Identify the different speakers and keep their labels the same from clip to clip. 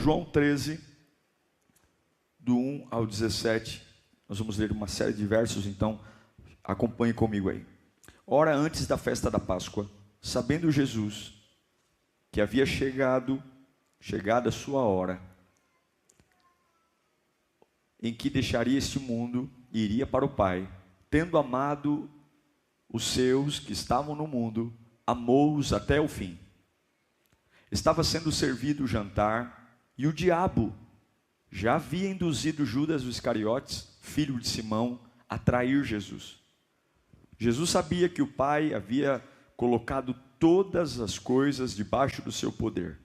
Speaker 1: João 13, do 1 ao 17, nós vamos ler uma série de versos, então acompanhe comigo aí. Ora, antes da festa da Páscoa, sabendo Jesus que havia chegada a sua hora, em que deixaria este mundo e iria para o Pai, tendo amado os seus que estavam no mundo, amou-os até o fim. Estava sendo servido o jantar, e o diabo já havia induzido Judas Iscariotes, filho de Simão, a trair Jesus. Jesus sabia que o Pai havia colocado todas as coisas debaixo do seu poder,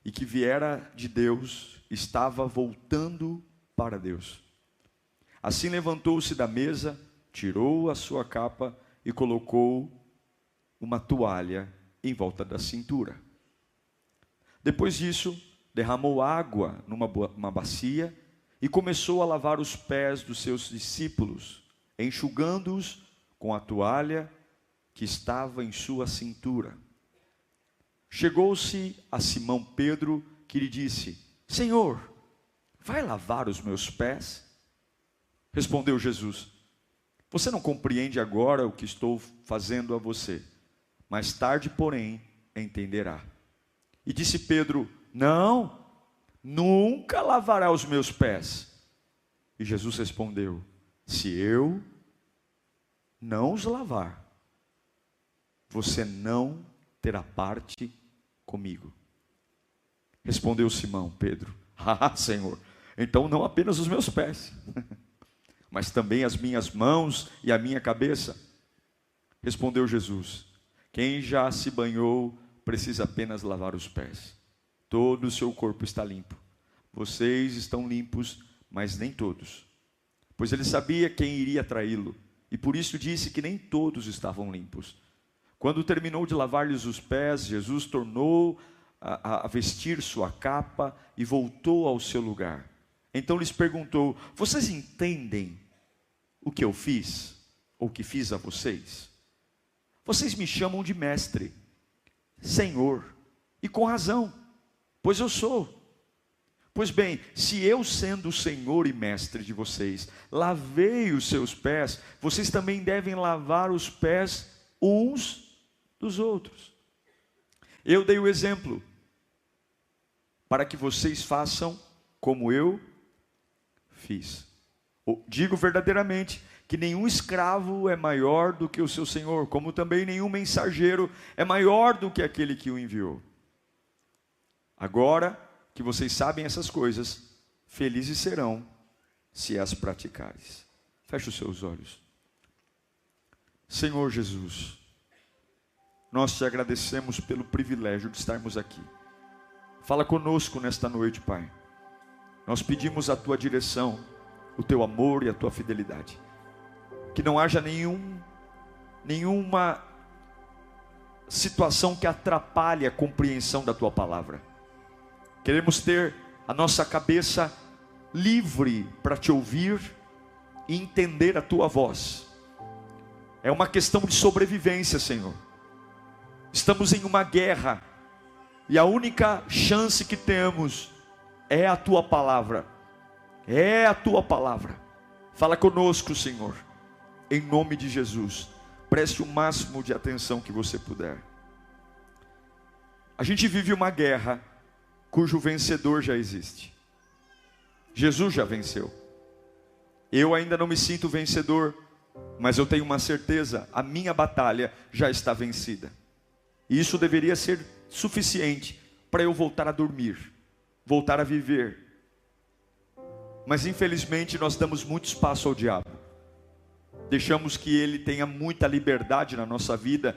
Speaker 1: e que viera de Deus, estava voltando para Deus. Assim levantou-se da mesa, tirou a sua capa e colocou uma toalha em volta da cintura. Depois disso, derramou água numa bacia e começou a lavar os pés dos seus discípulos, enxugando-os com a toalha que estava em sua cintura. Chegou-se a Simão Pedro, que lhe disse: Senhor, vai lavar os meus pés? Respondeu Jesus: Você não compreende agora o que estou fazendo a você. Mais tarde, porém, entenderá. E disse Pedro: Não, nunca lavará os meus pés. E Jesus respondeu: Se eu não os lavar, você não terá parte comigo. Respondeu Simão Pedro: Ah, Senhor, então não apenas os meus pés, mas também as minhas mãos e a minha cabeça. Respondeu Jesus: Quem já se banhou precisa apenas lavar os pés. Todo o seu corpo está limpo. Vocês estão limpos, mas nem todos. Pois ele sabia quem iria traí-lo, e por isso disse que nem todos estavam limpos. Quando terminou de lavar-lhes os pés, Jesus tornou a vestir sua capa e voltou ao seu lugar. Então lhes perguntou: Vocês entendem o que eu fiz, ou o que fiz a vocês? Vocês me chamam de mestre, Senhor, e com razão, pois eu sou. Pois bem, se eu, sendo o Senhor e mestre de vocês, lavei os seus pés, vocês também devem lavar os pés uns dos outros. Eu dei o exemplo, para que vocês façam como eu fiz. Digo verdadeiramente que nenhum escravo é maior do que o seu senhor, como também nenhum mensageiro é maior do que aquele que o enviou. Agora que vocês sabem essas coisas, felizes serão se as praticares. Feche os seus olhos. Senhor Jesus, nós te agradecemos pelo privilégio de estarmos aqui. Fala conosco nesta noite, Pai. Nós pedimos a tua direção, o teu amor e a tua fidelidade. Que não haja nenhuma situação que atrapalhe a compreensão da tua palavra. Queremos ter a nossa cabeça livre para te ouvir e entender a tua voz. É uma questão de sobrevivência, Senhor. Estamos em uma guerra e a única chance que temos é a tua palavra. É a tua palavra. Fala conosco, Senhor, em nome de Jesus. Preste o máximo de atenção que você puder. A gente vive uma guerra cujo vencedor já existe. Jesus já venceu. Eu ainda não me sinto vencedor, mas eu tenho uma certeza: a minha batalha já está vencida. E isso deveria ser suficiente para eu voltar a dormir, voltar a viver. Mas infelizmente nós damos muito espaço ao diabo. Deixamos que ele tenha muita liberdade na nossa vida,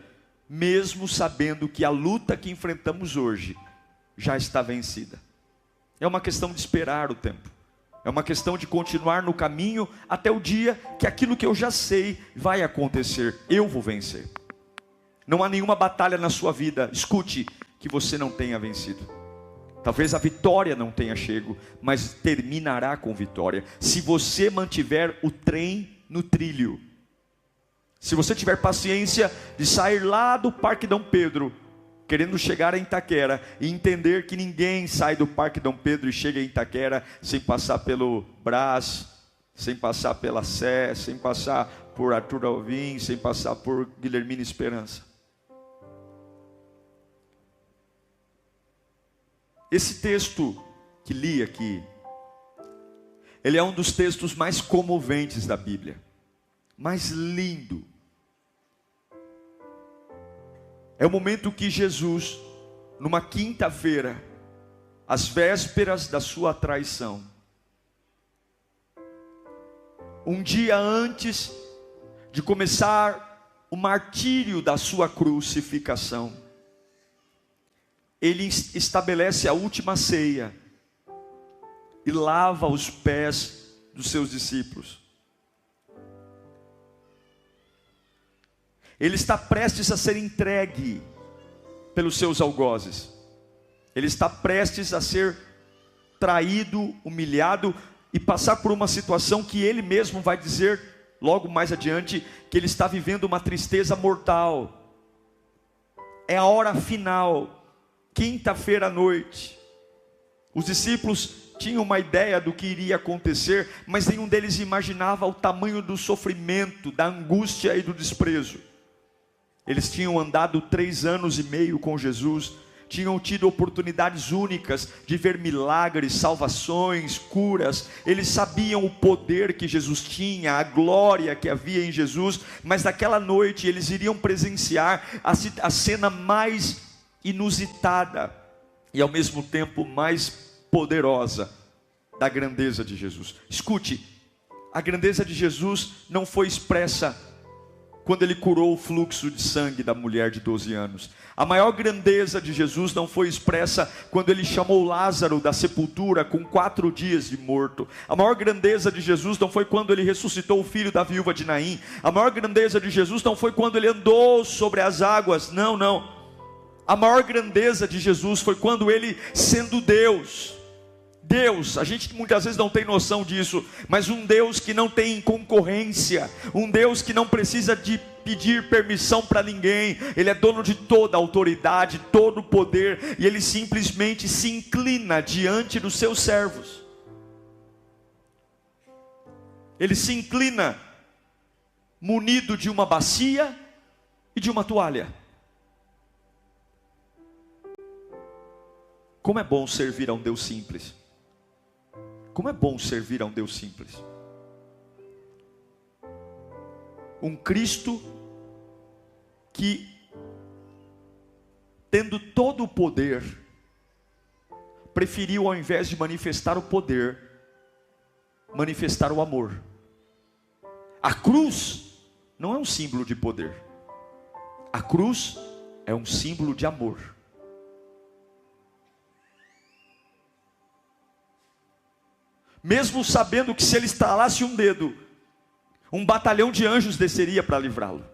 Speaker 1: mesmo sabendo que a luta que enfrentamos hoje já está vencida. É uma questão de esperar o tempo. É uma questão de continuar no caminho até o dia que aquilo que eu já sei vai acontecer. Eu vou vencer. Não há nenhuma batalha na sua vida, escute, que você não tenha vencido. Talvez a vitória não tenha chego, mas terminará com vitória. Se você mantiver o trem no trilho. Se você tiver paciência de sair lá do Parque Dom Pedro, querendo chegar a Itaquera e entender que ninguém sai do Parque Dom Pedro e chega em Itaquera sem passar pelo Brás, sem passar pela Sé, sem passar por Arthur Alvim, sem passar por Guilhermina Esperança. Esse texto que li aqui, ele é um dos textos mais comoventes da Bíblia, mais lindo. É o momento que Jesus, numa quinta-feira, às vésperas da sua traição, um dia antes de começar o martírio da sua crucificação, ele estabelece a última ceia e lava os pés dos seus discípulos. Ele está prestes a ser entregue pelos seus algozes. Ele está prestes a ser traído, humilhado e passar por uma situação que ele mesmo vai dizer logo mais adiante, que ele está vivendo uma tristeza mortal. É a hora final, quinta-feira à noite. Os discípulos tinham uma ideia do que iria acontecer, mas nenhum deles imaginava o tamanho do sofrimento, da angústia e do desprezo. Eles tinham andado 3 anos e meio com Jesus, tinham tido oportunidades únicas de ver milagres, salvações, curas. Eles sabiam o poder que Jesus tinha, a glória que havia em Jesus, mas naquela noite eles iriam presenciar a cena mais inusitada e ao mesmo tempo mais poderosa da grandeza de Jesus. Escute, a grandeza de Jesus não foi expressa quando ele curou o fluxo de sangue da mulher de 12 anos. A maior grandeza de Jesus não foi expressa quando ele chamou Lázaro da sepultura com 4 dias de morto. A maior grandeza de Jesus não foi quando ele ressuscitou o filho da viúva de Naim. A maior grandeza de Jesus não foi quando ele andou sobre as águas. Não, não. A maior grandeza de Jesus foi quando ele, sendo Deus, a gente muitas vezes não tem noção disso, mas um Deus que não tem concorrência, um Deus que não precisa de pedir permissão para ninguém, ele é dono de toda a autoridade, todo o poder, e ele simplesmente se inclina diante dos seus servos. Ele se inclina munido de uma bacia e de uma toalha. Como é bom servir a um Deus simples. Como é bom servir a um Deus simples. Um Cristo que, tendo todo o poder, preferiu, ao invés de manifestar o poder, manifestar o amor. A cruz não é um símbolo de poder. A cruz é um símbolo de amor. Mesmo sabendo que se ele estalasse um dedo, um batalhão de anjos desceria para livrá-lo.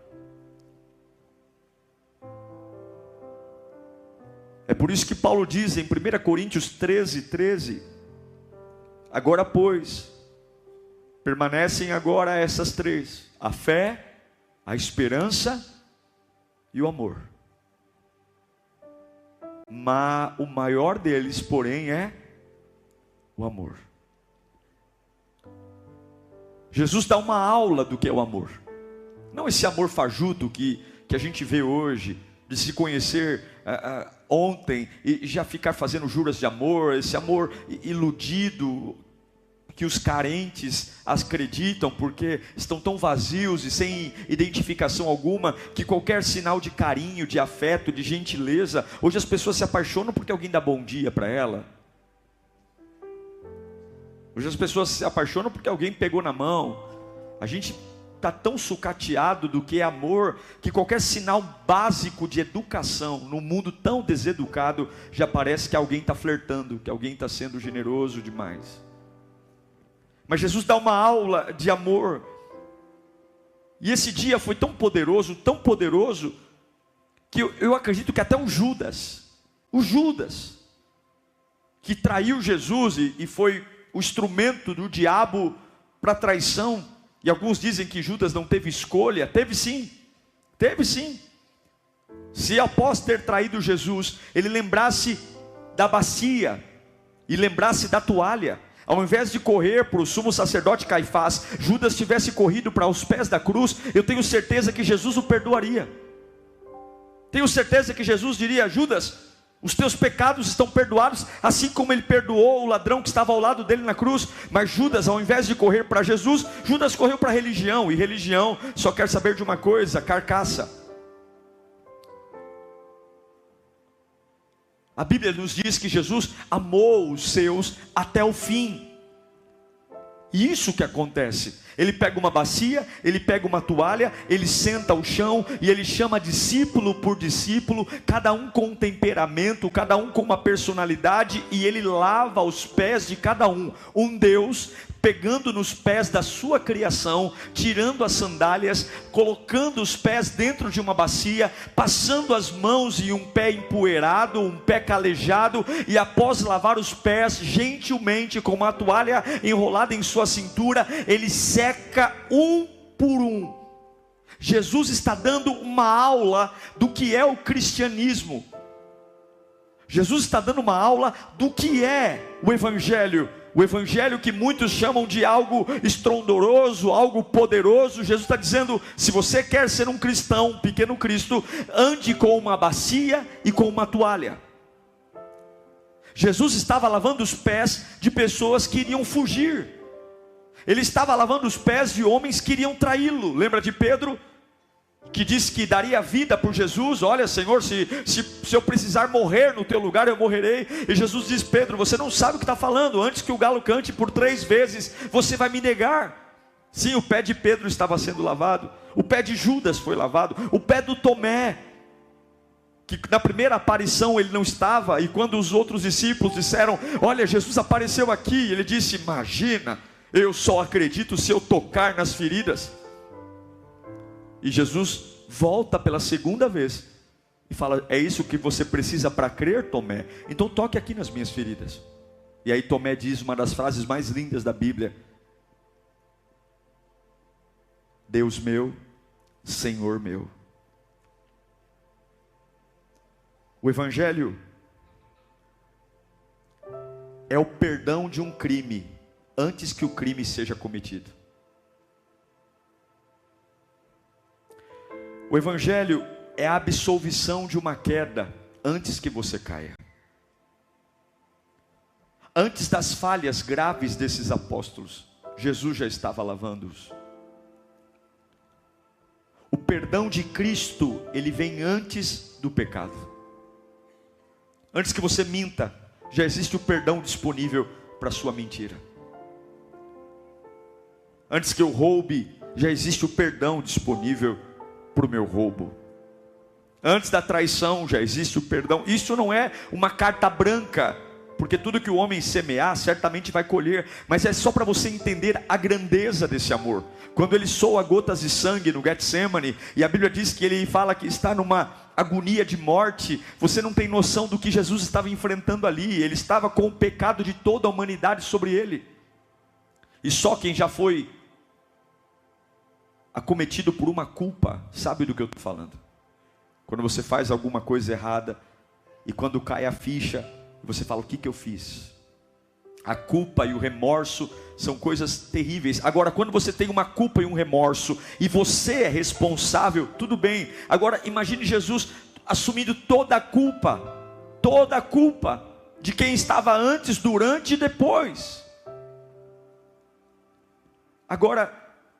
Speaker 1: É por isso que Paulo diz em 1 Coríntios 13:13: agora pois, permanecem agora essas 3, a fé, a esperança e o amor. Mas o maior deles, porém, é o amor. Jesus dá uma aula do que é o amor. Não esse amor fajuto que a gente vê hoje, de se conhecer ontem e já ficar fazendo juras de amor, esse amor iludido, que os carentes acreditam porque estão tão vazios e sem identificação alguma, que qualquer sinal de carinho, de afeto, de gentileza, hoje as pessoas se apaixonam porque alguém dá bom dia para ela. Hoje as pessoas se apaixonam porque alguém pegou na mão. A gente está tão sucateado do que é amor, que qualquer sinal básico de educação, num mundo tão deseducado, já parece que alguém está flertando, que alguém está sendo generoso demais. Mas Jesus dá uma aula de amor. E esse dia foi tão poderoso, que eu acredito que até o Judas, que traiu Jesus e foi o instrumento do diabo para traição, e alguns dizem que Judas não teve escolha. Teve sim, Se após ter traído Jesus, ele lembrasse da bacia e lembrasse da toalha, ao invés de correr para o sumo sacerdote Caifás, Judas tivesse corrido para os pés da cruz, eu tenho certeza que Jesus o perdoaria. Tenho certeza que Jesus diria: Judas, os teus pecados estão perdoados, assim como ele perdoou o ladrão que estava ao lado dele na cruz. Mas Judas, ao invés de correr para Jesus, Judas correu para a religião, e religião só quer saber de uma coisa: carcaça. A Bíblia nos diz que Jesus amou os seus até o fim. E isso que acontece. Ele pega uma bacia, ele pega uma toalha, ele senta ao chão e ele chama discípulo por discípulo, cada um com um temperamento, cada um com uma personalidade, e ele lava os pés de cada um. Um Deus pegando nos pés da sua criação, tirando as sandálias, colocando os pés dentro de uma bacia, passando as mãos em um pé empoeirado, um pé calejado, e após lavar os pés gentilmente com uma toalha enrolada em sua cintura, ele seca um por um. Jesus está dando uma aula do que é o cristianismo. Jesus está dando uma aula do que é o Evangelho. O Evangelho que muitos chamam de algo estrondoroso, algo poderoso. Jesus está dizendo: se você quer ser um cristão, um pequeno Cristo, ande com uma bacia e com uma toalha. Jesus estava lavando os pés de pessoas que iriam fugir. Ele estava lavando os pés de homens que iriam traí-lo. Lembra de Pedro, que disse que daria vida por Jesus? Olha, Senhor, se eu precisar morrer no teu lugar, eu morrerei. E Jesus diz: Pedro, você não sabe o que está falando. Antes que o galo cante por 3 vezes, você vai me negar. Sim, o pé de Pedro estava sendo lavado, o pé de Judas foi lavado, o pé do Tomé, que na primeira aparição ele não estava, e quando os outros discípulos disseram: olha, Jesus apareceu aqui, ele disse: imagina, eu só acredito se eu tocar nas feridas. E Jesus volta pela segunda vez e fala: é isso que você precisa para crer, Tomé? Então toque aqui nas minhas feridas. E aí Tomé diz uma das frases mais lindas da Bíblia: Deus meu, Senhor meu. O Evangelho é o perdão de um crime antes que o crime seja cometido. O Evangelho é a absolvição de uma queda antes que você caia. Antes das falhas graves desses apóstolos, Jesus já estava lavando-os. O perdão de Cristo, ele vem antes do pecado. Antes que você minta, já existe o perdão disponível para a sua mentira. Antes que eu roube, já existe o perdão disponível para o meu roubo. Antes da traição já existe o perdão. Isso não é uma carta branca, porque tudo que o homem semear certamente vai colher, mas é só para você entender a grandeza desse amor. Quando ele soa gotas de sangue no Getsemane, e a Bíblia diz que ele fala que está numa agonia de morte, você não tem noção do que Jesus estava enfrentando ali. Ele estava com o pecado de toda a humanidade sobre ele, e só quem já foi acometido por uma culpa sabe do que eu estou falando. Quando você faz alguma coisa errada, e quando cai a ficha, você fala: o que eu fiz? A culpa e o remorso são coisas terríveis. Agora, quando você tem uma culpa e um remorso, e você é responsável, tudo bem. Agora, imagine Jesus assumindo toda a culpa de quem estava antes, durante e depois. Agora,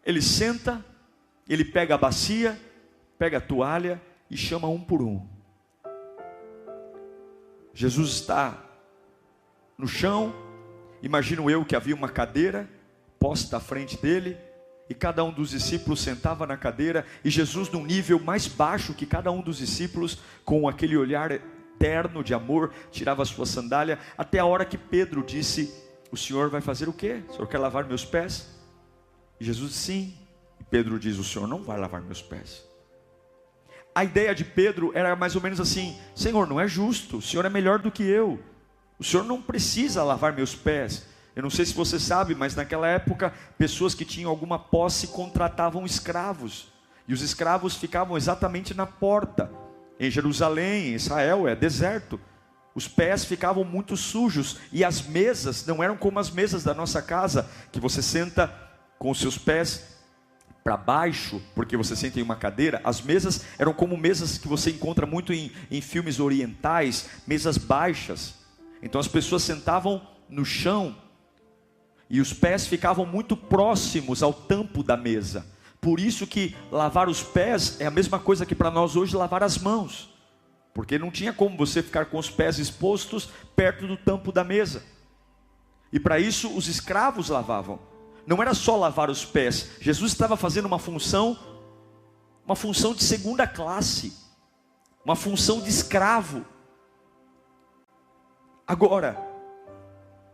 Speaker 1: ele senta, ele pega a bacia, pega a toalha e chama um por um. Jesus está no chão. Imagino eu que havia uma cadeira posta à frente dele, e cada um dos discípulos sentava na cadeira, e Jesus num nível mais baixo que cada um dos discípulos, com aquele olhar eterno de amor, tirava a sua sandália, até a hora que Pedro disse: o senhor vai fazer o quê? O senhor quer lavar meus pés? E Jesus disse: sim. E Pedro diz: o senhor não vai lavar meus pés. A ideia de Pedro era mais ou menos assim: Senhor, não é justo, o senhor é melhor do que eu, o senhor não precisa lavar meus pés. Eu não sei se você sabe, mas naquela época, pessoas que tinham alguma posse contratavam escravos, e os escravos ficavam exatamente na porta, Em Jerusalém, em Israel, é deserto. Os pés ficavam muito sujos e as mesas não eram como as mesas da nossa casa, que você senta com os seus pés para baixo, porque você senta em uma cadeira. As mesas eram como mesas que você encontra muito em filmes orientais, mesas baixas. Então as pessoas sentavam no chão e os pés ficavam muito próximos ao tampo da mesa. Por isso que lavar os pés é a mesma coisa que para nós hoje lavar as mãos, porque não tinha como você ficar com os pés expostos perto do tampo da mesa. E para isso os escravos lavavam. Não era só lavar os pés. Jesus estava fazendo uma função de segunda classe, uma função de escravo. Agora,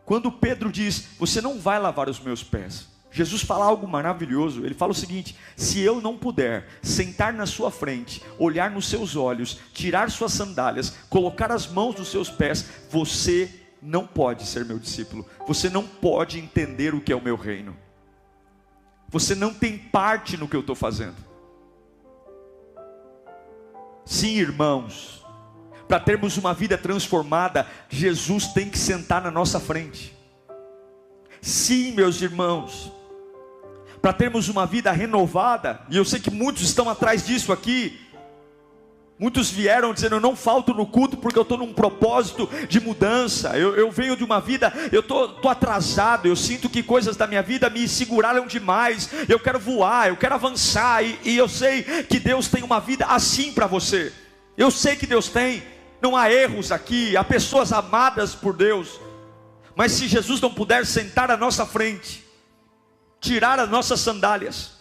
Speaker 1: quando Pedro diz, você não vai lavar os meus pés, Jesus fala algo maravilhoso. Ele fala o seguinte: se eu não puder sentar na sua frente, olhar nos seus olhos, tirar suas sandálias, colocar as mãos nos seus pés, você não pode ser meu discípulo. Você não pode entender o que é o meu reino. Você não tem parte no que eu estou fazendo. Sim, irmãos, para termos uma vida transformada, Jesus tem que sentar na nossa frente. Sim, meus irmãos, para termos uma vida renovada, e eu sei que muitos estão atrás disso aqui, muitos vieram dizendo, eu não falto no culto porque eu estou num propósito de mudança, eu venho de uma vida, eu estou atrasado, eu sinto que coisas da minha vida me seguraram demais, eu quero voar, eu quero avançar, e eu sei que Deus tem uma vida assim para você, eu sei que Deus tem, não há erros aqui, há pessoas amadas por Deus, mas se Jesus não puder sentar à nossa frente, tirar as nossas sandálias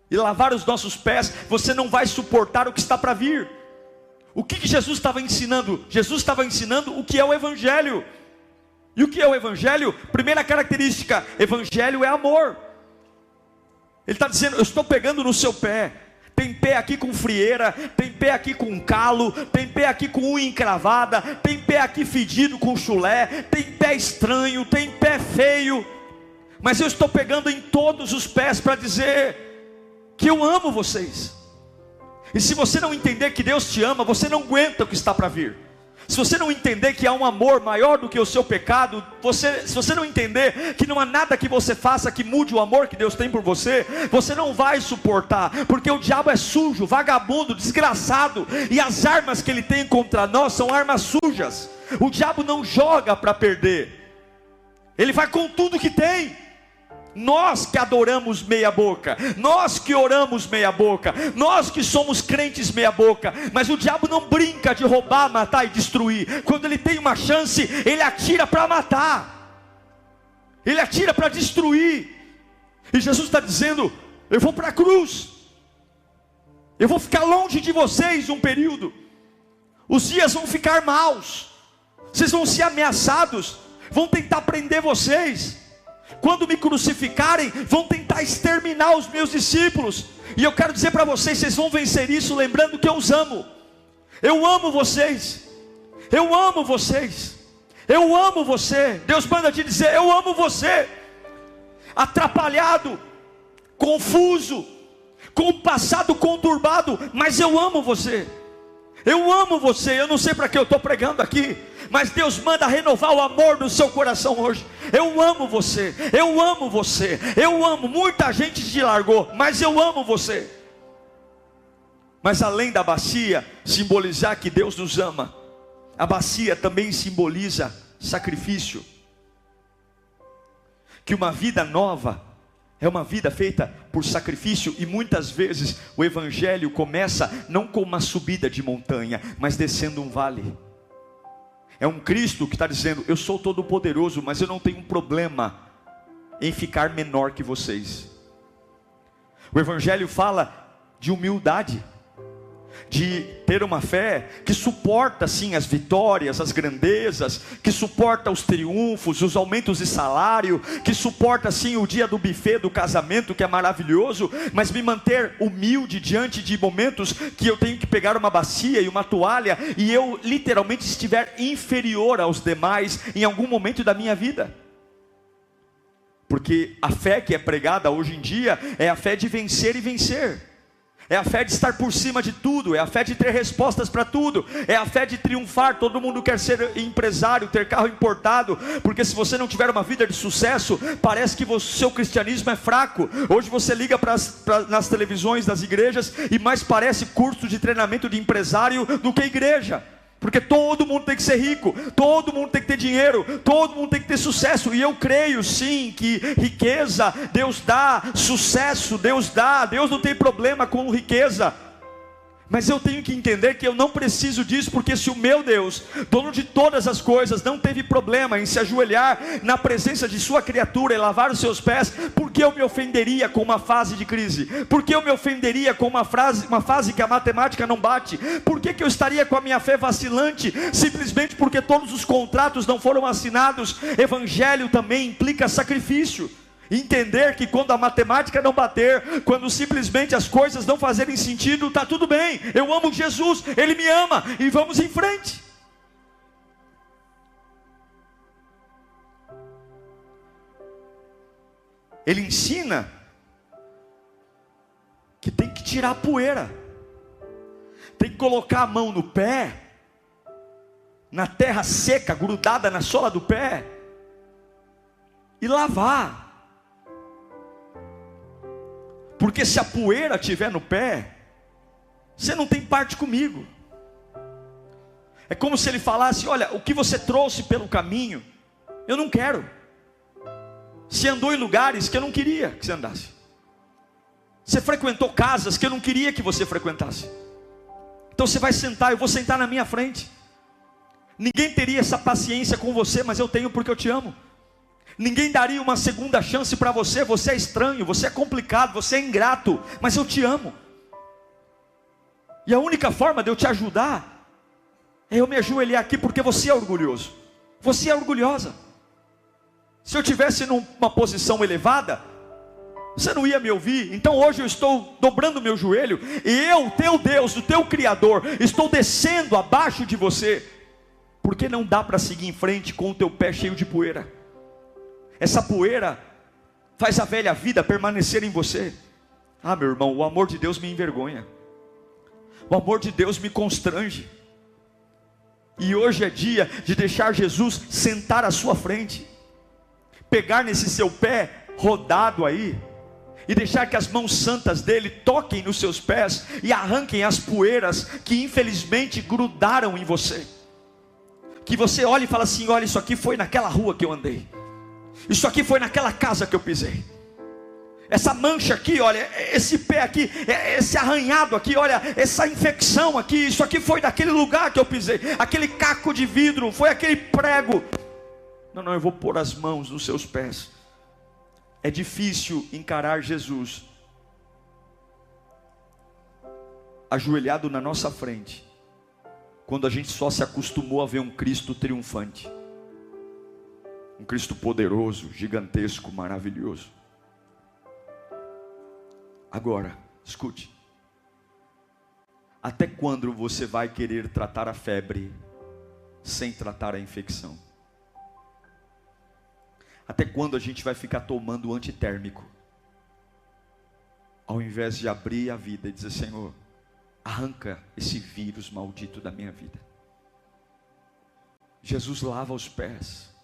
Speaker 1: e lavar os nossos pés, você não vai suportar o que está para vir. O que Jesus estava ensinando? Jesus estava ensinando o que é o Evangelho. E o que é o Evangelho? Primeira característica, Evangelho é amor. Ele está dizendo, eu estou pegando no seu pé. Tem pé aqui com frieira, tem pé aqui com calo, tem pé aqui com unha encravada, tem pé aqui fedido com chulé, tem pé estranho, tem pé feio, mas eu estou pegando em todos os pés para dizer que eu amo vocês. E se você não entender que Deus te ama, você não aguenta o que está para vir. Se você não entender que há um amor maior do que o seu pecado, se você não entender que não há nada que você faça que mude o amor que Deus tem por você, você não vai suportar, porque o diabo é sujo, vagabundo, desgraçado, e as armas que ele tem contra nós são armas sujas. O diabo não joga para perder, ele vai com tudo que tem. Nós que adoramos meia boca, nós que oramos meia boca, nós que somos crentes meia boca, mas o diabo não brinca de roubar, matar e destruir. Quando ele tem uma chance, ele atira para matar, ele atira para destruir. E Jesus está dizendo, eu vou para a cruz, eu vou ficar longe de vocês um período, os dias vão ficar maus, vocês vão ser ameaçados, vão tentar prender vocês. Quando me crucificarem, vão tentar exterminar os meus discípulos. E eu quero dizer para vocês, vocês vão vencer isso lembrando que eu os amo. Eu amo vocês. Eu amo vocês. Eu amo você. Deus manda te dizer, eu amo você. Atrapalhado, confuso, com o passado conturbado, mas eu amo você. Eu amo você. Eu não sei para que eu estou pregando aqui, mas Deus manda renovar o amor no seu coração hoje. Eu amo você, eu amo você, eu amo. Muita gente te largou, mas eu amo você. Mas além da bacia simbolizar que Deus nos ama, a bacia também simboliza sacrifício. Que uma vida nova é uma vida feita por sacrifício. E muitas vezes o Evangelho começa não com uma subida de montanha, mas descendo um vale. É um Cristo que está dizendo, eu sou todo poderoso, mas eu não tenho um problema em ficar menor que vocês. O Evangelho fala de humildade, de ter uma fé que suporta sim as vitórias, as grandezas, que suporta os triunfos, os aumentos de salário, que suporta sim o dia do buffet do casamento, que é maravilhoso, mas me manter humilde diante de momentos que eu tenho que pegar uma bacia e uma toalha e eu literalmente estiver inferior aos demais em algum momento da minha vida. Porque a fé que é pregada hoje em dia é a fé de vencer e vencer. É a fé de estar por cima de tudo, é a fé de ter respostas para tudo, é a fé de triunfar. Todo mundo quer ser empresário, ter carro importado, porque se você não tiver uma vida de sucesso, parece que o seu cristianismo é fraco. Hoje você liga nas televisões das igrejas e mais parece curso de treinamento de empresário do que igreja. Porque todo mundo tem que ser rico, todo mundo tem que ter dinheiro, todo mundo tem que ter sucesso. E eu creio sim que riqueza Deus dá, sucesso Deus dá. Deus não tem problema com riqueza. Mas eu tenho que entender que eu não preciso disso, porque se o meu Deus, dono de todas as coisas, não teve problema em se ajoelhar na presença de sua criatura e lavar os seus pés, por que eu me ofenderia com uma fase de crise? Por que eu me ofenderia com uma fase que a matemática não bate? Por que eu estaria com a minha fé vacilante, simplesmente porque todos os contratos não foram assinados? Evangelho também implica sacrifício. Entender que quando a matemática não bater, quando simplesmente as coisas não fazerem sentido, está tudo bem. Eu amo Jesus, Ele me ama, e vamos em frente. Ele ensina que tem que tirar a poeira, tem que colocar a mão no pé, na terra seca, grudada na sola do pé, e lavar. Porque se a poeira estiver no pé, você não tem parte comigo. É como se ele falasse: olha, o que você trouxe pelo caminho, eu não quero. Você andou em lugares que eu não queria que você andasse. Você frequentou casas que eu não queria que você frequentasse. Então você vai sentar, eu vou sentar na minha frente. Ninguém teria essa paciência com você, mas eu tenho, porque eu te amo. Ninguém daria uma segunda chance para você. Você é estranho, você é complicado, você é ingrato, mas eu te amo. E a única forma de eu te ajudar é eu me ajoelhar aqui, porque você é orgulhoso, você é orgulhosa. Se eu tivesse numa posição elevada, você não ia me ouvir. Então hoje eu estou dobrando meu joelho, e eu, teu Deus, o teu Criador, estou descendo abaixo de você, porque não dá para seguir em frente com o teu pé cheio de poeira. Essa poeira faz a velha vida permanecer em você. Ah, meu irmão, o amor de Deus me envergonha, o amor de Deus me constrange. E hoje é dia de deixar Jesus sentar à sua frente, pegar nesse seu pé rodado aí, e deixar que as mãos santas dele toquem nos seus pés e arranquem as poeiras que infelizmente grudaram em você. Que você olhe e fala assim: olha, isso aqui foi naquela rua que eu andei, isso aqui foi naquela casa que eu pisei, essa mancha aqui, olha, esse pé aqui, esse arranhado aqui, olha, essa infecção aqui, isso aqui foi daquele lugar que eu pisei, aquele caco de vidro, foi aquele prego. Não, eu vou pôr as mãos nos seus pés. É difícil encarar Jesus ajoelhado na nossa frente, quando a gente só se acostumou a ver um Cristo triunfante, um Cristo poderoso, gigantesco, maravilhoso. Agora, escute: até quando você vai querer tratar a febre sem tratar a infecção? Até quando a gente vai ficar tomando antitérmico, ao invés de abrir a vida e dizer: Senhor, arranca esse vírus maldito da minha vida? Jesus lava os pés,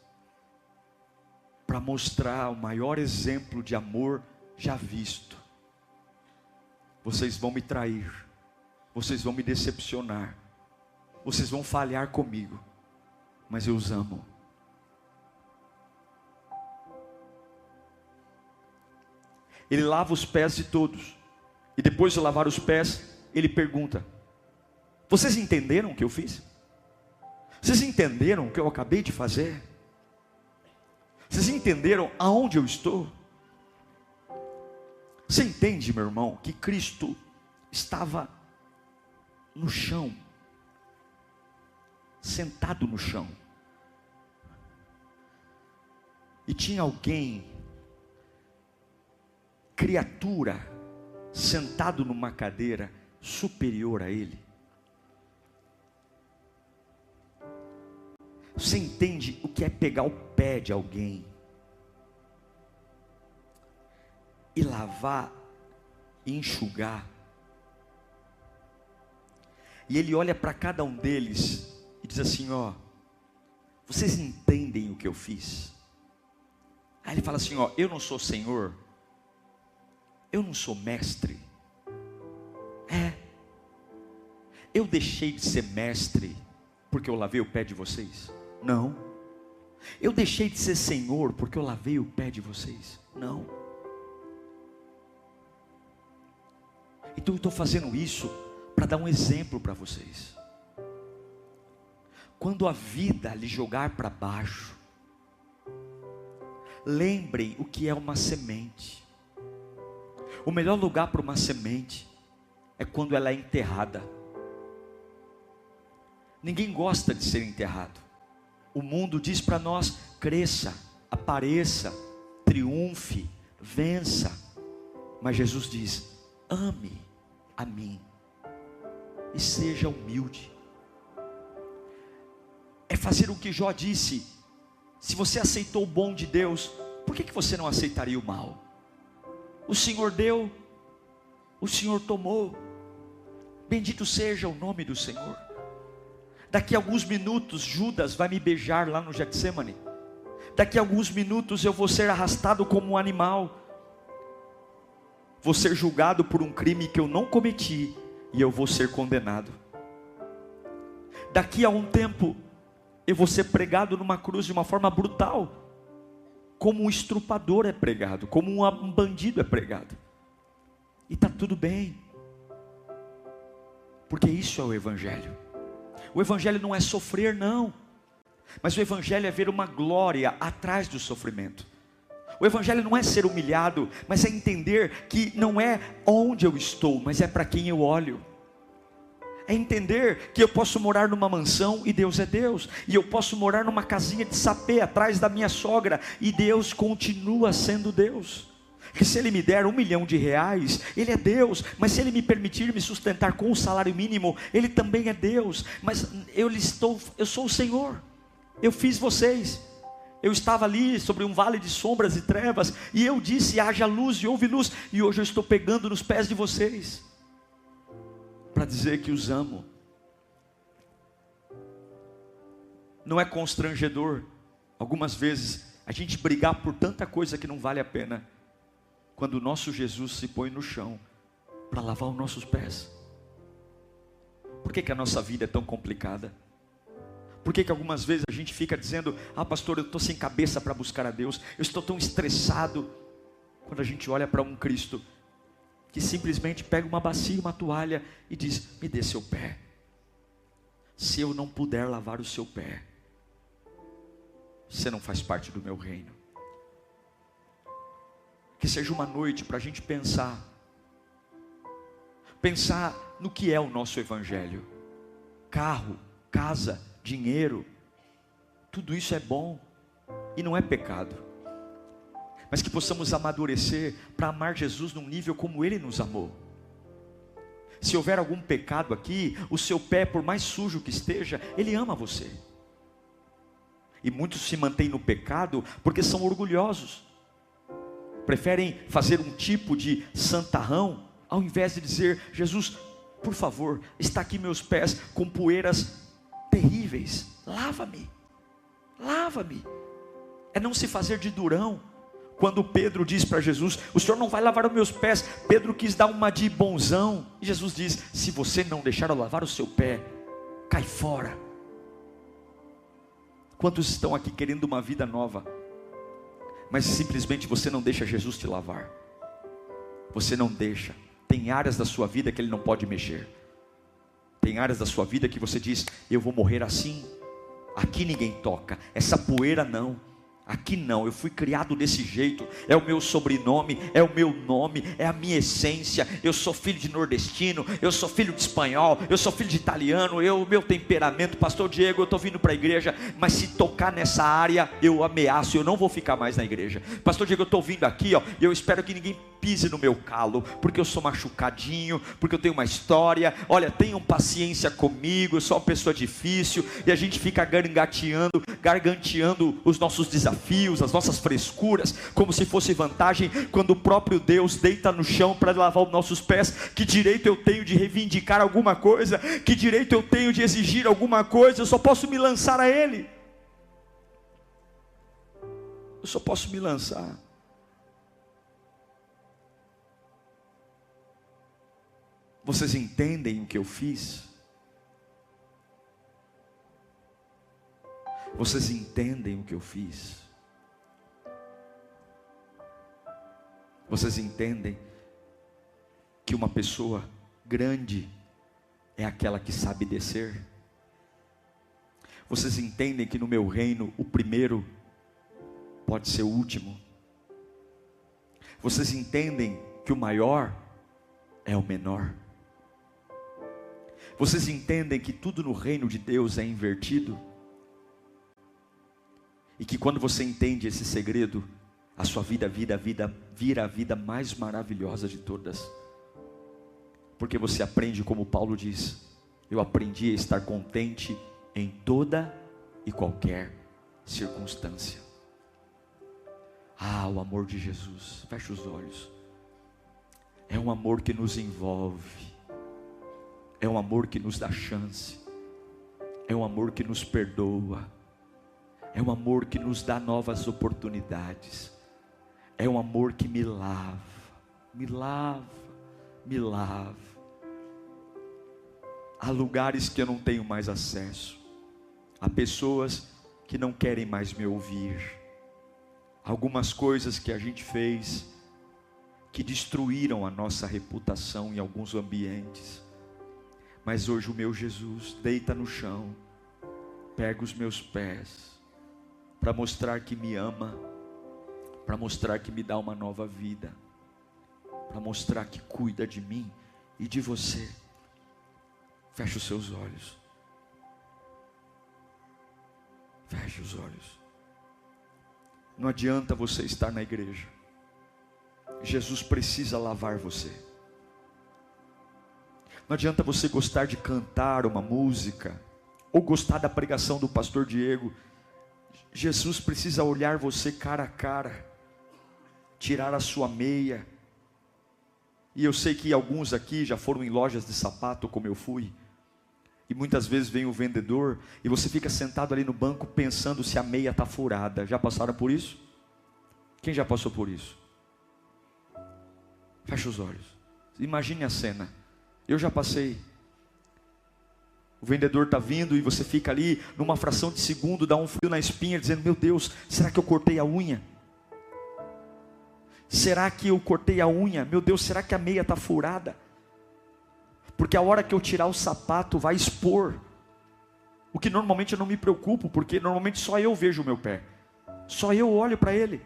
Speaker 1: para mostrar o maior exemplo de amor já visto. Vocês vão me trair, vocês vão me decepcionar, vocês vão falhar comigo, mas eu os amo. Ele lava os pés de todos, e depois de lavar os pés, ele pergunta: vocês entenderam o que eu fiz? Vocês entenderam o que eu acabei de fazer? Vocês entenderam aonde eu estou? Você entende, meu irmão, que Cristo estava no chão, sentado no chão, e tinha alguém, criatura, sentado numa cadeira superior a ele? Você entende o que é pegar o pé de alguém e lavar e enxugar E ele olha para cada um deles e diz assim: ó, vocês entendem o que eu fiz? Aí ele fala assim: ó, eu não sou Senhor, eu não sou mestre. Eu deixei de ser mestre porque eu lavei o pé de vocês? Não. Eu deixei de ser Senhor porque eu lavei o pé de vocês? Não. Então eu estou fazendo isso para dar um exemplo para vocês. Quando a vida lhe jogar para baixo, lembrem o que é uma semente. O melhor lugar para uma semente é quando ela é enterrada. Ninguém gosta de ser enterrado. O mundo diz para nós: cresça, apareça, triunfe, vença. Mas Jesus diz: ame a mim e seja humilde. É fazer o que Jó disse: se você aceitou o bom de Deus, por que você não aceitaria o mal? O Senhor deu, o Senhor tomou. Bendito seja o nome do Senhor. Daqui a alguns minutos Judas vai me beijar lá no Getsêmani. Daqui a alguns minutos eu vou ser arrastado como um animal. Vou ser julgado por um crime que eu não cometi e eu vou ser condenado. Daqui a um tempo eu vou ser pregado numa cruz de uma forma brutal, como um estrupador é pregado, como um bandido é pregado. E está tudo bem, porque isso é o Evangelho. O Evangelho não é sofrer, não, mas o Evangelho é ver uma glória atrás do sofrimento. O Evangelho não é ser humilhado, mas é entender que não é onde eu estou, mas é para quem eu olho. É entender que eu posso morar numa mansão e Deus é Deus, e eu posso morar numa casinha de sapê atrás da minha sogra e Deus continua sendo Deus. Que se Ele me der R$1 milhão, Ele é Deus, mas se Ele me permitir me sustentar com o salário mínimo, Ele também é Deus. Mas eu sou o Senhor, eu fiz vocês. Eu estava ali sobre um vale de sombras e trevas, e eu disse: haja luz, e houve luz. E hoje eu estou pegando nos pés de vocês, para dizer que os amo. Não é constrangedor, algumas vezes, a gente brigar por tanta coisa que não vale a pena, quando o nosso Jesus se põe no chão, para lavar os nossos pés? Por que a nossa vida é tão complicada? Por que algumas vezes a gente fica dizendo: ah, pastor, eu estou sem cabeça para buscar a Deus, eu estou tão estressado? Quando a gente olha para um Cristo que simplesmente pega uma bacia e uma toalha e diz: me dê seu pé. Se eu não puder lavar o seu pé, você não faz parte do meu reino. Que seja uma noite para a gente pensar no que é o nosso Evangelho. Carro, casa, dinheiro, tudo isso é bom e não é pecado, mas que possamos amadurecer para amar Jesus num nível como Ele nos amou. Se houver algum pecado aqui, o seu pé, por mais sujo que esteja, Ele ama você. E muitos se mantêm no pecado porque são orgulhosos, preferem fazer um tipo de santarrão, ao invés de dizer: Jesus, por favor, está aqui meus pés com poeiras terríveis, lava-me, lava-me. É não se fazer de durão. Quando Pedro diz para Jesus: o Senhor não vai lavar os meus pés, Pedro quis dar uma de bonzão, e Jesus diz: se você não deixar eu lavar o seu pé, cai fora. Quantos estão aqui querendo uma vida nova, mas simplesmente você não deixa Jesus te lavar? Você não deixa. Tem áreas da sua vida que Ele não pode mexer. Tem áreas da sua vida que você diz: eu vou morrer assim, aqui ninguém toca, essa poeira não, aqui não, eu fui criado desse jeito, é o meu sobrenome, é o meu nome, é a minha essência, eu sou filho de nordestino, eu sou filho de espanhol, eu sou filho de italiano, o meu temperamento, pastor Diego, eu estou vindo para a igreja, mas se tocar nessa área, eu ameaço, eu não vou ficar mais na igreja. Pastor Diego, eu estou vindo aqui, eu espero que ninguém pise no meu calo, porque eu sou machucadinho, porque eu tenho uma história. Olha, tenham paciência comigo, eu sou uma pessoa difícil. E a gente fica garganteando os nossos desafios, as nossas frescuras, como se fosse vantagem, quando o próprio Deus deita no chão para lavar os nossos pés. Que direito eu tenho de reivindicar alguma coisa? Que direito eu tenho de exigir alguma coisa? Eu só posso me lançar a Ele. Eu só posso me lançar. Vocês entendem o que eu fiz? Vocês entendem o que eu fiz? Vocês entendem que uma pessoa grande é aquela que sabe descer? Vocês entendem que no meu reino o primeiro pode ser o último? Vocês entendem que o maior é o menor? Vocês entendem que tudo no reino de Deus é invertido? E que quando você entende esse segredo, a sua vida vira a vida mais maravilhosa de todas. Porque você aprende, como Paulo diz: eu aprendi a estar contente em toda e qualquer circunstância. Ah, o amor de Jesus, fecha os olhos. É um amor que nos envolve. É um amor que nos dá chance. É um amor que nos perdoa. É um amor que nos dá novas oportunidades. É um amor que me lava, me lava, me lava. Há lugares que eu não tenho mais acesso. Há pessoas que não querem mais me ouvir. Algumas coisas que a gente fez que destruíram a nossa reputação em alguns ambientes. Mas hoje o meu Jesus deita no chão, pega os meus pés, para mostrar que me ama, para mostrar que me dá uma nova vida, para mostrar que cuida de mim e de você. Feche os seus olhos. Feche os olhos. Não adianta você estar na igreja. Jesus precisa lavar você. Não adianta você gostar de cantar uma música, ou gostar da pregação do pastor Diego. Jesus precisa olhar você cara a cara, tirar a sua meia. E eu sei que alguns aqui já foram em lojas de sapato, como eu fui. E muitas vezes vem o vendedor, e você fica sentado ali no banco pensando se a meia está furada. Já passaram por isso? Quem já passou por isso? Fecha os olhos. Imagine a cena. Eu já passei. O vendedor está vindo e você fica ali, numa fração de segundo, dá um frio na espinha, dizendo: meu Deus, será que eu cortei a unha? Será que eu cortei a unha? Meu Deus, será que a meia está furada? Porque a hora que eu tirar o sapato vai expor. O que normalmente eu não me preocupo, porque normalmente só eu vejo o meu pé. Só eu olho para ele.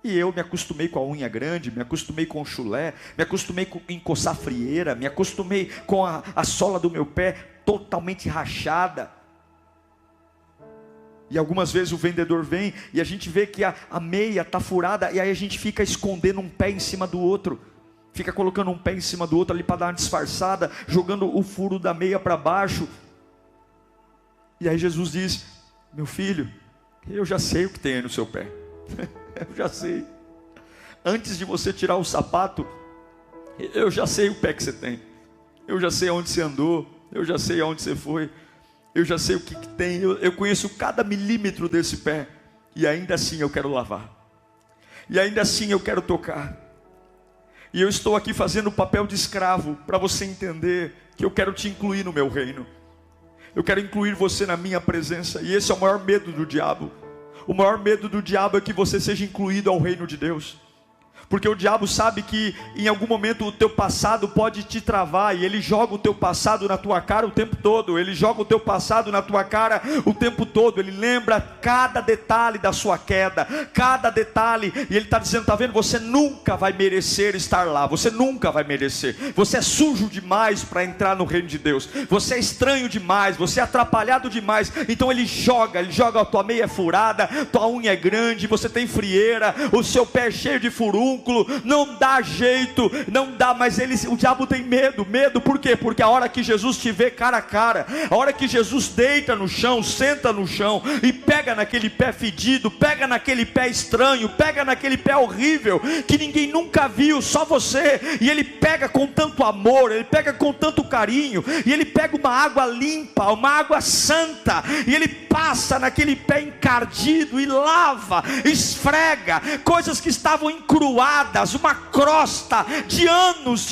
Speaker 1: E eu me acostumei com a unha grande, me acostumei com o chulé, me acostumei com encoçar a frieira, me acostumei com a sola do meu pé totalmente rachada. E algumas vezes o vendedor vem e a gente vê que a meia está furada, e aí a gente fica escondendo um pé em cima do outro. Fica colocando um pé em cima do outro ali para dar uma disfarçada, jogando o furo da meia para baixo. E aí Jesus diz: meu filho, eu já sei o que tem aí no seu pé. Eu já sei. Antes de você tirar o sapato, eu já sei o pé que você tem. Eu já sei aonde você andou. Eu já sei aonde você foi. Eu já sei o que tem. Eu conheço cada milímetro desse pé. E ainda assim eu quero lavar. E ainda assim eu quero tocar. E eu estou aqui fazendo o papel de escravo, para você entender que eu quero te incluir no meu reino. Eu quero incluir você na minha presença. E esse é o maior medo do diabo. O maior medo do diabo é que você seja incluído ao reino de Deus. Porque o diabo sabe que em algum momento o teu passado pode te travar, e ele joga o teu passado na tua cara o tempo todo. Ele joga o teu passado na tua cara o tempo todo. Ele lembra cada detalhe da sua queda, cada detalhe, e ele está dizendo: está vendo, você nunca vai merecer estar lá, você nunca vai merecer, você é sujo demais para entrar no reino de Deus, você é estranho demais, você é atrapalhado demais. Então ele joga a tua meia é furada, tua unha é grande, você tem frieira, o seu pé é cheio de furúnculo, furúnculo, não dá jeito, não dá, mas o diabo tem medo, por quê? Porque a hora que Jesus te vê cara a cara, a hora que Jesus deita no chão, senta no chão, e pega naquele pé fedido, pega naquele pé estranho, pega naquele pé horrível, que ninguém nunca viu, só você, e ele pega com tanto amor, ele pega com tanto carinho, e ele pega uma água limpa, uma água santa, e ele passa naquele pé encardido, e lava, esfrega, coisas que estavam encruadas, uma crosta de anos,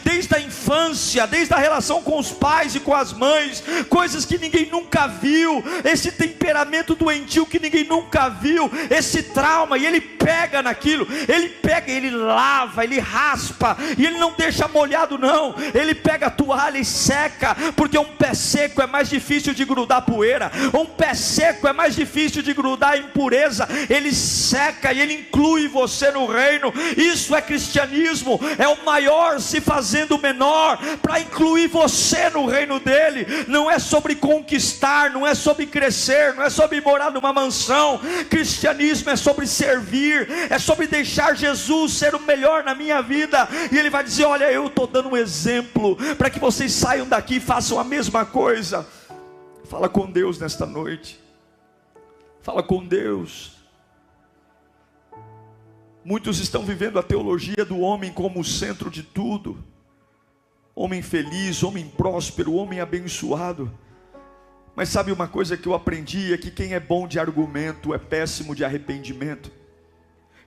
Speaker 1: desde a infância, desde a relação com os pais e com as mães, coisas que ninguém nunca viu, esse temperamento doentio que ninguém nunca viu, esse trauma, e ele pega naquilo, ele pega, ele lava, ele raspa, e ele não deixa molhado não, ele pega a toalha e seca, porque um pé seco é mais difícil de grudar poeira, um pé seco é mais difícil de grudar impureza, ele seca e ele inclui você no reino. Isso é cristianismo, é o maior se fazendo menor, para incluir você no reino dele. Não é sobre conquistar, não é sobre crescer, não é sobre morar numa mansão. Cristianismo é sobre servir, é sobre deixar Jesus ser o melhor na minha vida, e ele vai dizer: olha, eu estou dando um exemplo, para que vocês saiam daqui e façam a mesma coisa. Fala com Deus nesta noite, fala com Deus. Muitos estão vivendo a teologia do homem como o centro de tudo, homem feliz, homem próspero, homem abençoado. Mas sabe uma coisa que eu aprendi, é que quem é bom de argumento é péssimo de arrependimento.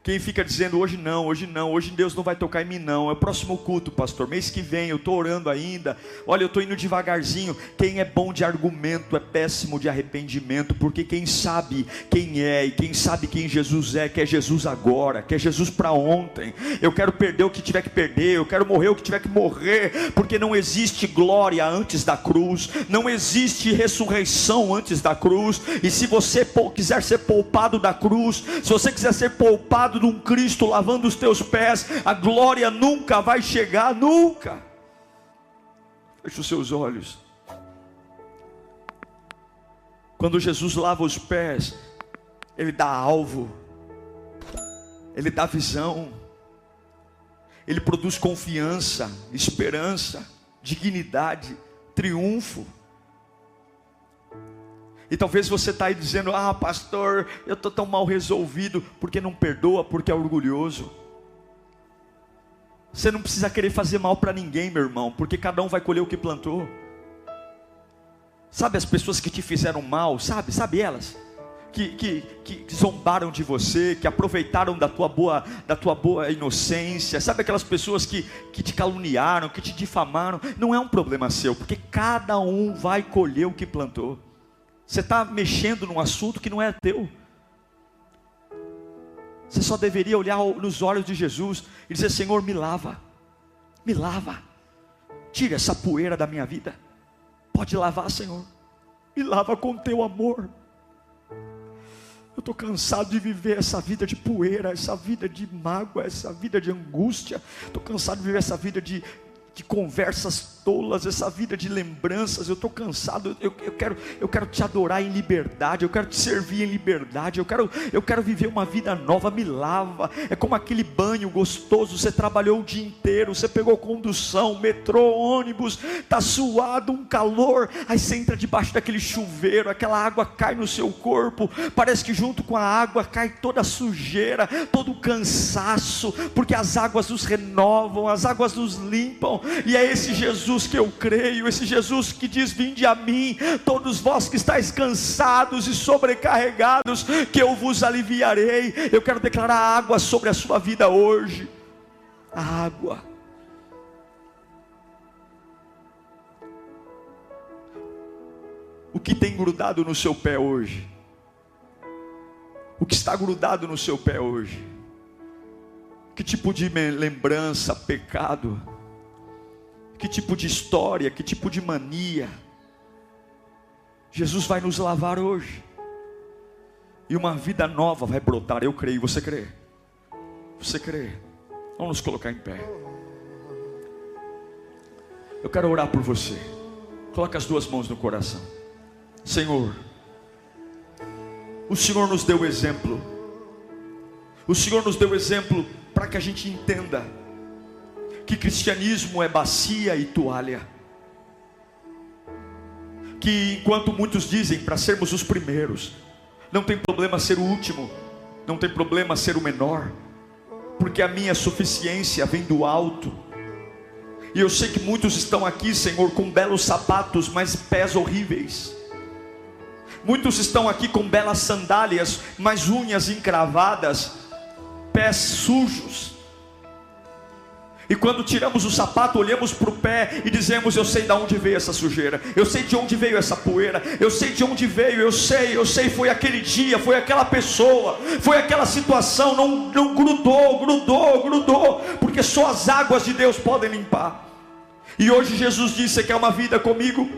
Speaker 1: Quem fica dizendo hoje não, hoje Deus não vai tocar em mim não, é o próximo culto, pastor, mês que vem, eu estou orando ainda, olha, eu estou indo devagarzinho. Quem é bom de argumento é péssimo de arrependimento, porque quem sabe quem é, e quem sabe quem Jesus é, quer Jesus agora, quer Jesus para ontem. Eu quero perder o que tiver que perder, eu quero morrer o que tiver que morrer, porque não existe glória antes da cruz, não existe ressurreição antes da cruz. E se você quiser ser poupado da cruz, se você quiser ser poupado de um Cristo lavando os teus pés, a glória nunca vai chegar, nunca. Feche os seus olhos. Quando Jesus lava os pés, ele dá alvo, ele dá visão, ele produz confiança, esperança, dignidade, triunfo. E talvez você está aí dizendo: ah, pastor, eu estou tão mal resolvido, porque não perdoa, porque é orgulhoso. Você não precisa querer fazer mal para ninguém, meu irmão, porque cada um vai colher o que plantou. Sabe as pessoas que te fizeram mal, sabe elas? Que zombaram de você, que aproveitaram da tua boa inocência. Sabe aquelas pessoas que te caluniaram, que te difamaram? Não é um problema seu, porque cada um vai colher o que plantou. Você está mexendo num assunto que não é teu. Você só deveria olhar nos olhos de Jesus e dizer: Senhor, me lava, tira essa poeira da minha vida. Pode lavar, Senhor, me lava com teu amor. Eu estou cansado de viver essa vida de poeira, essa vida de mágoa, essa vida de angústia. Estou cansado de viver essa vida de conversas tolas, essa vida de lembranças. Eu estou cansado, eu quero te adorar em liberdade, eu quero te servir em liberdade, eu quero viver uma vida nova. Me lava. É como aquele banho gostoso, você trabalhou o dia inteiro, você pegou condução, metrô, ônibus, está suado, um calor, aí você entra debaixo daquele chuveiro, aquela água cai no seu corpo, parece que junto com a água cai toda a sujeira, todo o cansaço, porque as águas nos renovam, as águas nos limpam. E é esse Jesus que eu creio, esse Jesus que diz: vinde a mim, todos vós que estáis cansados e sobrecarregados, que eu vos aliviarei. Eu quero declarar água sobre a sua vida hoje. A água. O que tem grudado no seu pé hoje? O que está grudado no seu pé hoje? Que tipo de lembrança, pecado? Que tipo de história, que tipo de mania? Jesus vai nos lavar hoje, e uma vida nova vai brotar. Eu creio, você crê? Você crê? Vamos nos colocar em pé. Eu quero orar por você. Coloca as duas mãos no coração. Senhor, o Senhor nos deu exemplo. O Senhor nos deu exemplo para que a gente entenda que cristianismo é bacia e toalha. Que enquanto muitos dizem para sermos os primeiros, não tem problema ser o último, não tem problema ser o menor, porque a minha suficiência vem do alto. E eu sei que muitos estão aqui, Senhor, com belos sapatos, mas pés horríveis. Muitos estão aqui com belas sandálias, mas unhas encravadas, pés sujos. E quando tiramos o sapato, olhamos para o pé e dizemos: eu sei de onde veio essa sujeira, eu sei de onde veio essa poeira, eu sei de onde veio, eu sei, foi aquele dia, foi aquela pessoa, foi aquela situação, não grudou, porque só as águas de Deus podem limpar. E hoje Jesus disse: você quer uma vida comigo?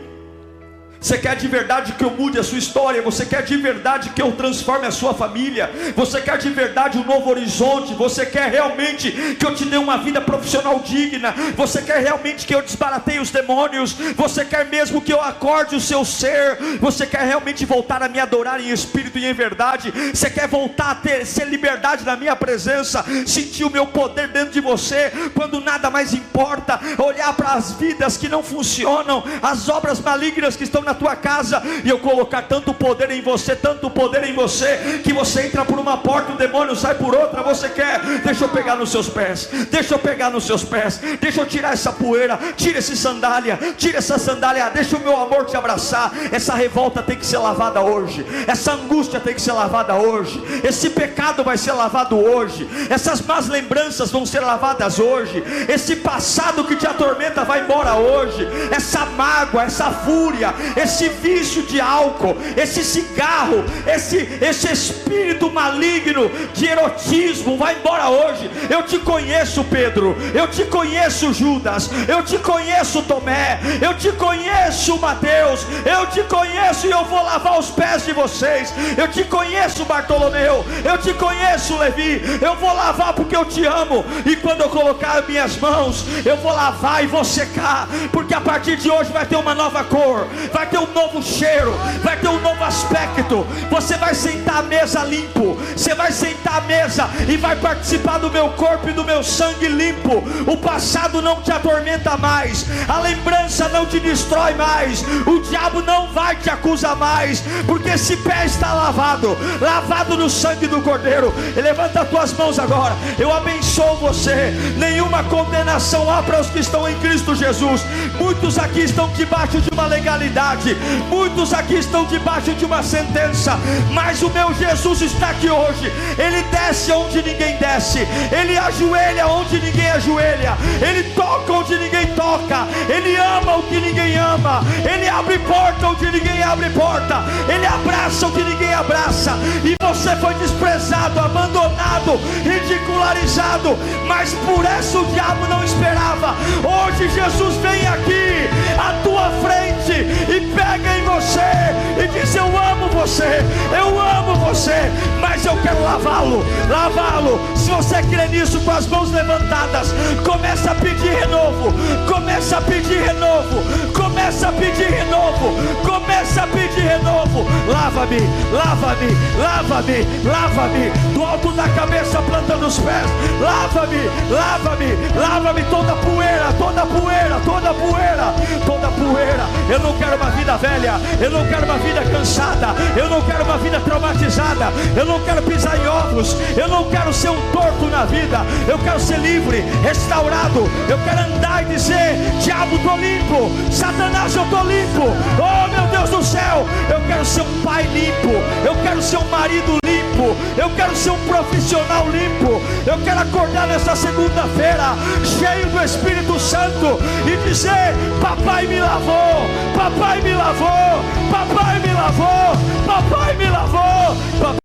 Speaker 1: Você quer de verdade que eu mude a sua história? Você quer de verdade que eu transforme a sua família? Você quer de verdade um novo horizonte? Você quer realmente que eu te dê uma vida profissional digna? Você quer realmente que eu desbarateie os demônios? Você quer mesmo que eu acorde o seu ser? Você quer realmente voltar a me adorar em espírito e em verdade? Você quer voltar a ser liberdade na minha presença? Sentir o meu poder dentro de você, quando nada mais importa? Olhar para as vidas que não funcionam, as obras malignas que estão na tua casa, e eu colocar tanto poder em você, que você entra por uma porta, o demônio sai por outra. Você quer? Deixa eu pegar nos seus pés, deixa eu tirar essa poeira, tira essa sandália, deixa o meu amor te abraçar. Essa revolta tem que ser lavada hoje, essa angústia tem que ser lavada hoje, esse pecado vai ser lavado hoje, essas más lembranças vão ser lavadas hoje, esse passado que te atormenta vai embora hoje, essa mágoa, essa fúria, esse vício de álcool, esse cigarro, esse espírito maligno de erotismo vai embora hoje. Eu te conheço, Pedro, eu te conheço, Judas, eu te conheço, Tomé, eu te conheço, Mateus, eu te conheço, e eu vou lavar os pés de vocês. Eu te conheço, Bartolomeu, eu te conheço, Levi, eu vou lavar porque eu te amo. E quando eu colocar as minhas mãos, eu vou lavar e vou secar, porque a partir de hoje vai ter uma nova cor, vai ter um novo cheiro, vai ter um novo aspecto. Você vai sentar à mesa limpo, você vai sentar à mesa e vai participar do meu corpo e do meu sangue limpo. O passado não te atormenta mais, a lembrança não te destrói mais, o diabo não vai te acusar mais, porque esse pé está lavado no sangue do Cordeiro. Levanta as tuas mãos agora, eu abençoo você. Nenhuma condenação há para os que estão em Cristo Jesus. Muitos aqui estão debaixo de uma legalidade, muitos aqui estão debaixo de uma sentença, mas o meu Jesus está aqui hoje. Ele desce onde ninguém desce, ele ajoelha onde ninguém ajoelha, ele toca onde ninguém toca, ele ama o que ninguém ama, ele abre porta onde ninguém abre porta, ele abraça o que ninguém abraça. E você foi desprezado, abandonado, ridicularizado, mas por essa o diabo não esperava. Hoje Jesus vem aqui à tua frente e pega em você e diz: eu amo você, mas eu quero lavá-lo. Se você crê nisso, com as mãos levantadas, começa a pedir renovo, começa a pedir renovo. Lava-me, do alto da cabeça, plantando os pés. Lava-me, toda poeira. Eu não quero uma vida velha, eu não quero uma vida cansada, eu não quero uma vida traumatizada, eu não quero pisar em ovos, eu não quero ser um torto na vida, eu quero ser livre, restaurado. Eu quero andar e dizer: diabo, tô limpo, Satanás, eu tô limpo. Oh meu Deus do céu, eu quero ser um pai limpo, eu quero ser um marido limpo, eu quero ser um profissional limpo. Eu quero acordar nessa segunda-feira cheio do Espírito Santo e dizer: papai me lavou, papai me lavou, papai me lavou, papai me lavou, papai